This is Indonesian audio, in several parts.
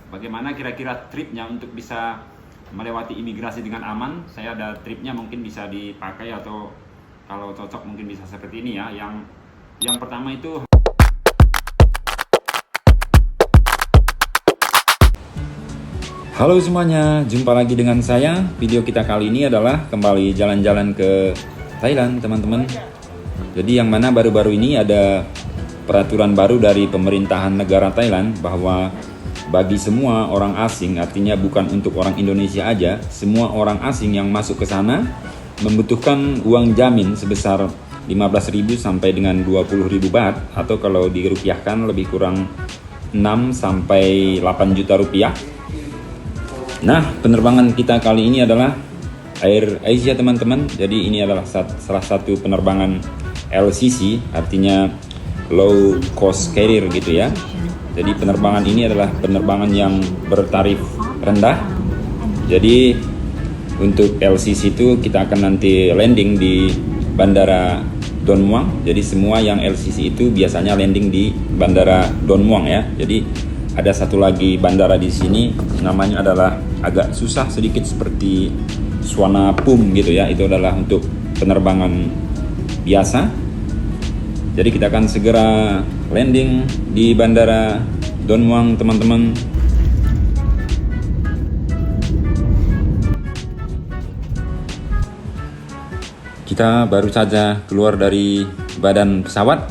bagaimana kira-kira tripnya untuk bisa melewati imigrasi dengan aman. Saya ada tripnya, mungkin bisa dipakai, atau kalau cocok mungkin bisa seperti ini ya. Yang pertama itu, halo semuanya, jumpa lagi dengan saya. Video kita kali ini adalah kembali jalan-jalan ke Thailand, teman-teman. Jadi yang mana baru-baru ini ada peraturan baru dari pemerintahan negara Thailand bahwa bagi semua orang asing, artinya bukan untuk orang Indonesia aja, semua orang asing yang masuk ke sana membutuhkan uang jamin sebesar 15.000 sampai dengan 20.000 baht, atau kalau dirupiahkan lebih kurang 6 sampai 8 juta rupiah. Nah, penerbangan kita kali ini adalah Air Asia, teman-teman. Jadi ini adalah salah satu penerbangan LCC, artinya low cost carrier gitu ya. Jadi penerbangan ini adalah penerbangan yang bertarif rendah. Jadi untuk LCC itu kita akan nanti landing di Bandara Don Muang. Jadi semua yang LCC itu biasanya landing di Bandara Don Muang ya. Jadi ada satu lagi bandara di sini, namanya adalah agak susah sedikit, seperti Suvarnabhumi gitu ya. Itu adalah untuk penerbangan biasa. Jadi kita akan segera landing di Bandara Don Muang, teman-teman. Kita baru saja keluar dari badan pesawat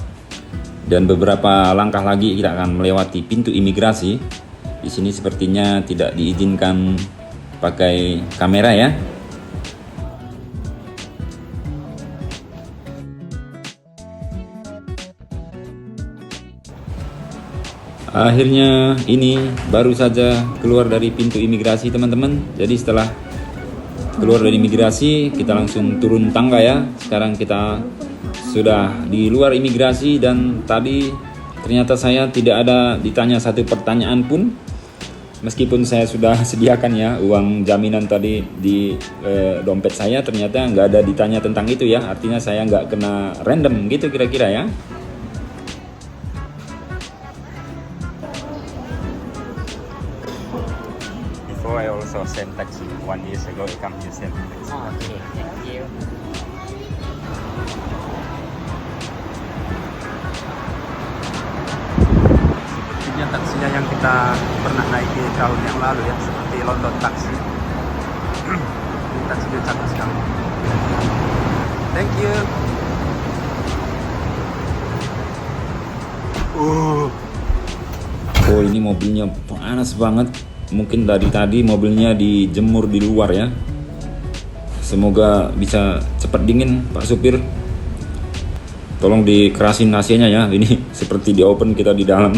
dan beberapa langkah lagi kita akan melewati pintu imigrasi. Di sini sepertinya tidak diizinkan pakai kamera ya. Akhirnya ini baru saja keluar dari pintu imigrasi, teman-teman. Jadi setelah keluar dari imigrasi, kita langsung turun tangga ya. Sekarang kita sudah di luar imigrasi, dan tadi ternyata saya tidak ada ditanya satu pertanyaan pun. Meskipun saya sudah sediakan ya uang jaminan tadi di dompet saya, ternyata nggak ada ditanya tentang itu ya. Artinya saya nggak kena random gitu kira-kira ya. Before I also sent taxi 1 year ago, I come here send taxi. Oh, okay, thank you. Sepertinya taksinya yang kita pernah naiki tahun yang lalu ya, seperti London taksi. Ini taksinya cantik sekali. Thank you. Oh, ini mobilnya panas banget. Mungkin dari tadi mobilnya dijemur di luar ya. Semoga bisa cepat dingin, Pak supir. Tolong dikerasin AC-nya ya. Ini seperti di open, kita di dalam.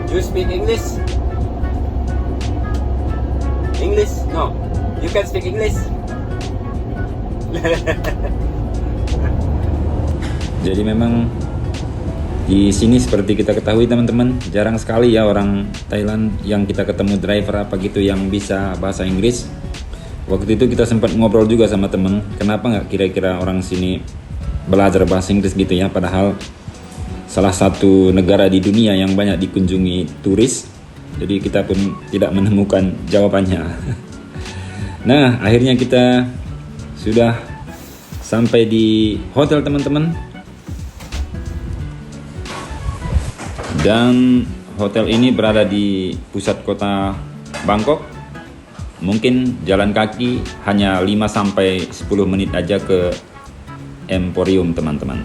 You speak English? English? No. You can speak English? Jadi memang di sini seperti kita ketahui, teman-teman, jarang sekali ya orang Thailand yang kita ketemu driver apa gitu yang bisa bahasa Inggris. Waktu itu kita sempat ngobrol juga sama temen, kenapa nggak kira-kira orang sini belajar bahasa Inggris gitu ya, padahal salah satu negara di dunia yang banyak dikunjungi turis. Jadi kita pun tidak menemukan jawabannya. Nah, akhirnya kita sudah sampai di hotel, teman-teman. Dan hotel ini berada di pusat kota Bangkok. Mungkin jalan kaki hanya 5 sampai 10 menit aja ke Emporium, teman-teman.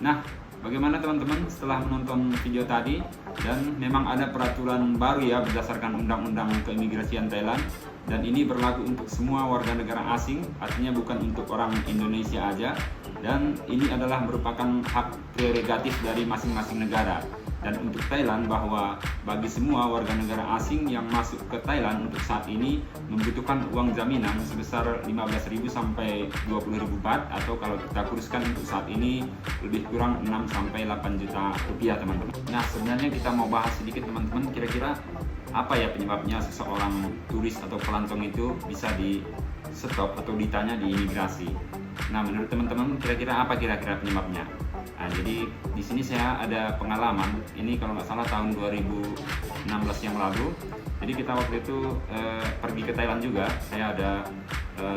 Nah, bagaimana teman-teman setelah menonton video tadi? Dan memang ada peraturan baru ya berdasarkan undang-undang keimigrasian Thailand, dan ini berlaku untuk semua warga negara asing, artinya bukan untuk orang Indonesia aja. Dan ini adalah merupakan hak prerogatif dari masing-masing negara. Dan untuk Thailand, bahwa bagi semua warga negara asing yang masuk ke Thailand untuk saat ini membutuhkan uang jaminan sebesar 15.000 sampai 20.000 baht, atau kalau kita kuruskan untuk saat ini lebih kurang 6 sampai 8 juta rupiah, teman-teman. Nah, sebenarnya kita mau bahas sedikit, teman-teman, kira-kira apa ya penyebabnya seseorang turis atau pelancong itu bisa di stop atau ditanya di imigrasi. Nah, menurut teman-teman kira-kira apa kira-kira penyebabnya? Nah, jadi di sini saya ada pengalaman. Ini kalau nggak salah tahun 2016 yang lalu. Jadi kita waktu itu pergi ke Thailand juga. Saya ada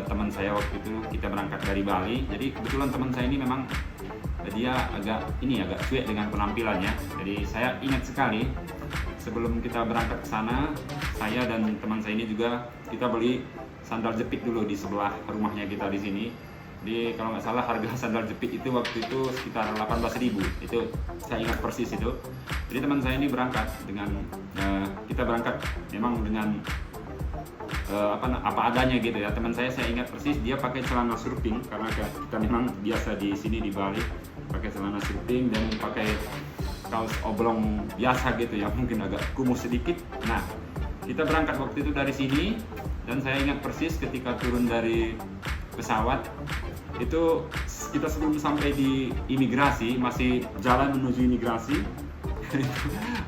teman saya waktu itu, kita berangkat dari Bali. Jadi kebetulan teman saya ini memang dia agak cuek dengan penampilannya. Jadi saya ingat sekali sebelum kita berangkat ke sana, saya dan teman saya ini juga kita beli sandal jepit dulu di sebelah rumahnya kita di sini. Jadi kalau nggak salah harga sandal jepit itu waktu itu sekitar 18.000. Itu saya ingat persis itu. Jadi teman saya ini berangkat dengan kita berangkat memang dengan apa adanya gitu ya. Teman saya ingat persis dia pakai celana surfing karena kita memang biasa di sini di Bali pakai celana surfing dan pakai kaos oblong biasa gitu ya, mungkin agak kumuh sedikit. Nah, kita berangkat waktu itu dari sini dan saya ingat persis ketika turun dari pesawat itu kita sebelum sampai di imigrasi, masih jalan menuju imigrasi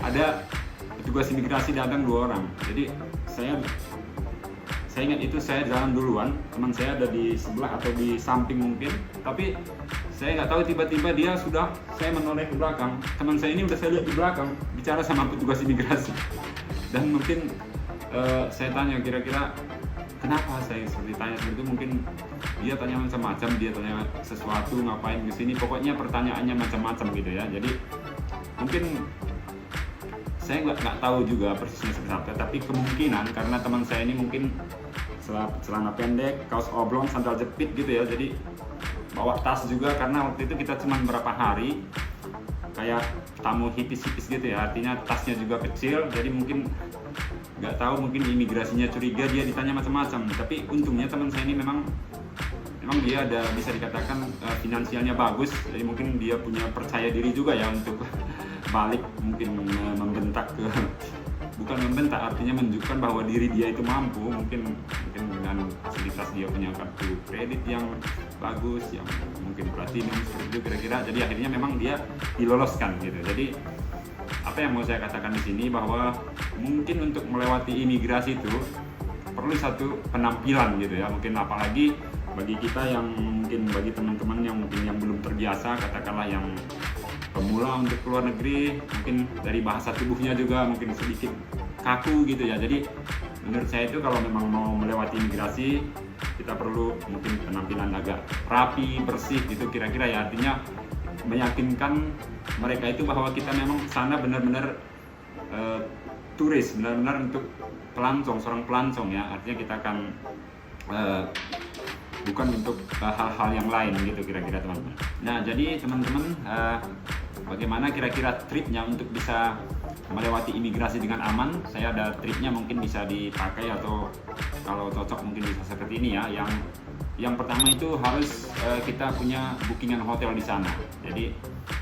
ada petugas imigrasi datang 2 orang. Jadi saya ingat itu saya jalan duluan, teman saya ada di sebelah atau di samping mungkin, tapi saya nggak tahu tiba-tiba saya menoleh ke belakang, teman saya ini udah saya lihat di belakang bicara sama petugas imigrasi dan mungkin saya tanya kira-kira kenapa saya tanya seperti itu, mungkin dia tanya macam-macam, dia tanya sesuatu ngapain di sini, pokoknya pertanyaannya macam-macam gitu ya. Jadi mungkin saya nggak tahu juga persisnya seperti apa, tapi kemungkinan karena teman saya ini mungkin celana pendek, kaos oblong, sandal jepit gitu ya, jadi bawa tas juga karena waktu itu kita cuma berapa hari kayak tamu hipis-hipis gitu ya, artinya tasnya juga kecil, jadi mungkin nggak tahu, mungkin imigrasinya curiga dia ditanya macam-macam. Tapi untungnya teman saya ini memang dia ada bisa dikatakan finansialnya bagus, jadi mungkin dia punya percaya diri juga ya untuk balik, mungkin membentak bukan membentak, artinya menunjukkan bahwa diri dia itu mampu, mungkin dengan fasilitas dia punya kartu kredit yang bagus, yang mungkin platinum seperti itu kira-kira. Jadi akhirnya memang dia diloloskan gitu. Jadi apa yang mau saya katakan di sini, bahwa mungkin untuk melewati imigrasi itu perlu satu penampilan gitu ya, mungkin apalagi bagi kita yang mungkin bagi teman-teman yang mungkin yang belum terbiasa, katakanlah yang pemula untuk keluar negeri, mungkin dari bahasa tubuhnya juga mungkin sedikit kaku gitu ya. Jadi menurut saya itu kalau memang mau melewati imigrasi kita perlu mungkin penampilan agak rapi, bersih gitu kira-kira ya, artinya meyakinkan mereka itu bahwa kita memang sana benar-benar turis, benar-benar untuk pelancong, seorang pelancong ya, artinya kita akan bukan untuk hal-hal yang lain gitu kira-kira teman-teman. Nah, jadi teman-teman bagaimana kira-kira triknya untuk bisa melewati imigrasi dengan aman? Saya ada triknya, mungkin bisa dipakai atau kalau cocok mungkin bisa seperti ini ya. Yang pertama itu harus kita punya bookingan hotel di sana. Jadi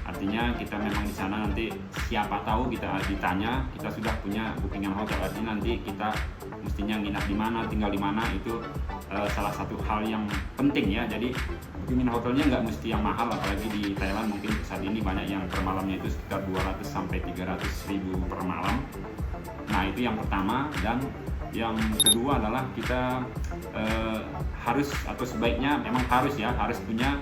artinya kita memang di sana nanti siapa tahu kita ditanya, kita sudah punya bookingan hotel, artinya nanti kita mestinya nginap di mana, tinggal di mana, itu salah satu hal yang penting ya. Jadi bookingan hotelnya nggak mesti yang mahal, apalagi di Thailand mungkin saat ini banyak yang per malamnya itu sekitar 200 sampai 300 ribu per malam. Nah, itu yang pertama. Dan yang kedua adalah kita harus, atau sebaiknya memang harus punya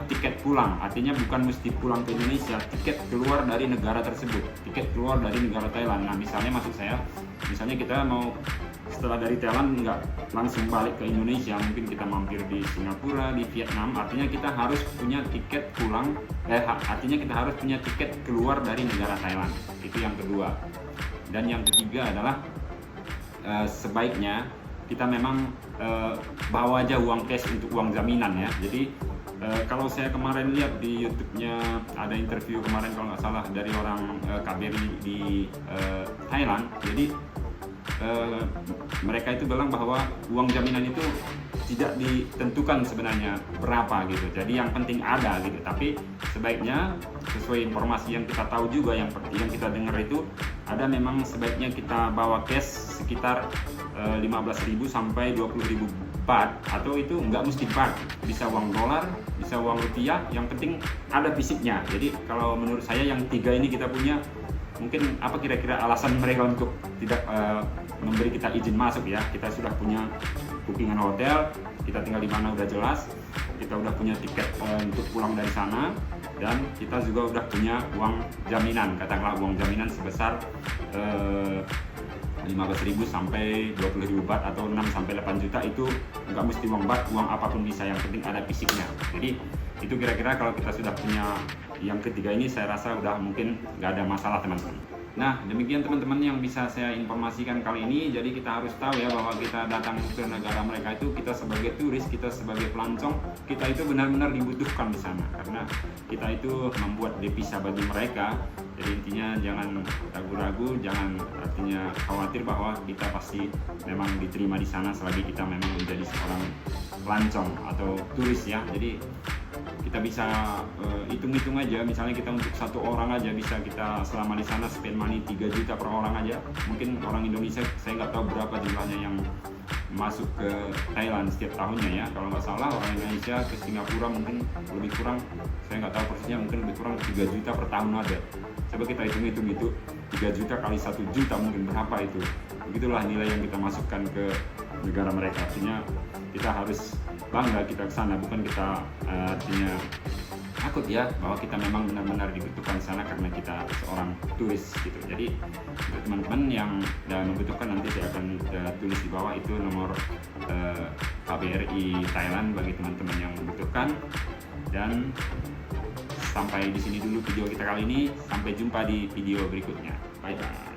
tiket pulang, artinya bukan mesti pulang ke Indonesia, tiket keluar dari negara tersebut, tiket keluar dari negara Thailand. Nah, misalnya maksud saya, misalnya kita mau setelah dari Thailand nggak langsung balik ke Indonesia, mungkin kita mampir di Singapura, di Vietnam, artinya kita harus punya tiket pulang, artinya kita harus punya tiket keluar dari negara Thailand. Itu yang kedua. Dan yang ketiga adalah sebaiknya kita memang bawa aja uang cash untuk uang jaminan ya. Jadi kalau saya kemarin lihat di YouTube-nya ada interview kemarin kalau nggak salah dari orang KBRI di Thailand. Jadi mereka itu bilang bahwa uang jaminan itu tidak ditentukan sebenarnya berapa gitu. Jadi yang penting ada gitu. Tapi sebaiknya sesuai informasi yang kita tahu juga, yang kita dengar itu ada memang sebaiknya kita bawa cash sekitar 15.000 sampai 20.000 baht, atau itu nggak mesti baht, bisa uang dolar, bisa uang rupiah, yang penting ada fisiknya. Jadi kalau menurut saya yang tiga ini kita punya, mungkin apa kira-kira alasan mereka untuk tidak memberi kita izin masuk ya. Kita sudah punya bookingan hotel, kita tinggal di mana udah jelas, kita udah punya tiket untuk pulang dari sana, dan kita juga udah punya uang jaminan, katakanlah uang jaminan sebesar 15.000 sampai 20.000 baht atau 6 sampai 8 juta. Itu nggak mesti uang baht, uang apapun bisa, yang penting ada fisiknya. Jadi itu kira-kira kalau kita sudah punya yang ketiga ini, saya rasa udah mungkin nggak ada masalah teman-teman. Nah, demikian teman-teman yang bisa saya informasikan kali ini. Jadi kita harus tahu ya bahwa kita datang ke negara mereka itu, kita sebagai turis, kita sebagai pelancong, kita itu benar-benar dibutuhkan di sana, karena kita itu membuat devisa bagi mereka. Jadi intinya jangan ragu-ragu, jangan artinya khawatir bahwa kita pasti memang diterima di sana selagi kita memang menjadi seorang pelancong atau turis ya. Jadi kita bisa hitung-hitung aja, misalnya kita untuk satu orang aja bisa kita selama di sana spend money 3 juta per orang aja. Mungkin orang Indonesia saya nggak tahu berapa jumlahnya yang masuk ke Thailand setiap tahunnya ya. Kalau nggak salah orang Indonesia ke Singapura mungkin lebih kurang, saya nggak tahu persisnya, mungkin lebih kurang 3 juta per tahun ada. Coba kita hitung-hitung itu 3 juta kali 1 juta mungkin berapa itu. Begitulah nilai yang kita masukkan ke negara mereka. Artinya kita harus bangga kita ke sana, bukan kita artinya takut ya bahwa kita memang benar-benar dibutuhkan di sana karena kita seorang turis gitu. Jadi untuk teman-teman yang membutuhkan, nanti saya akan tulis di bawah itu nomor KBRI Thailand bagi teman-teman yang membutuhkan. Dan sampai di sini dulu video kita kali ini. Sampai jumpa di video berikutnya. Bye bye.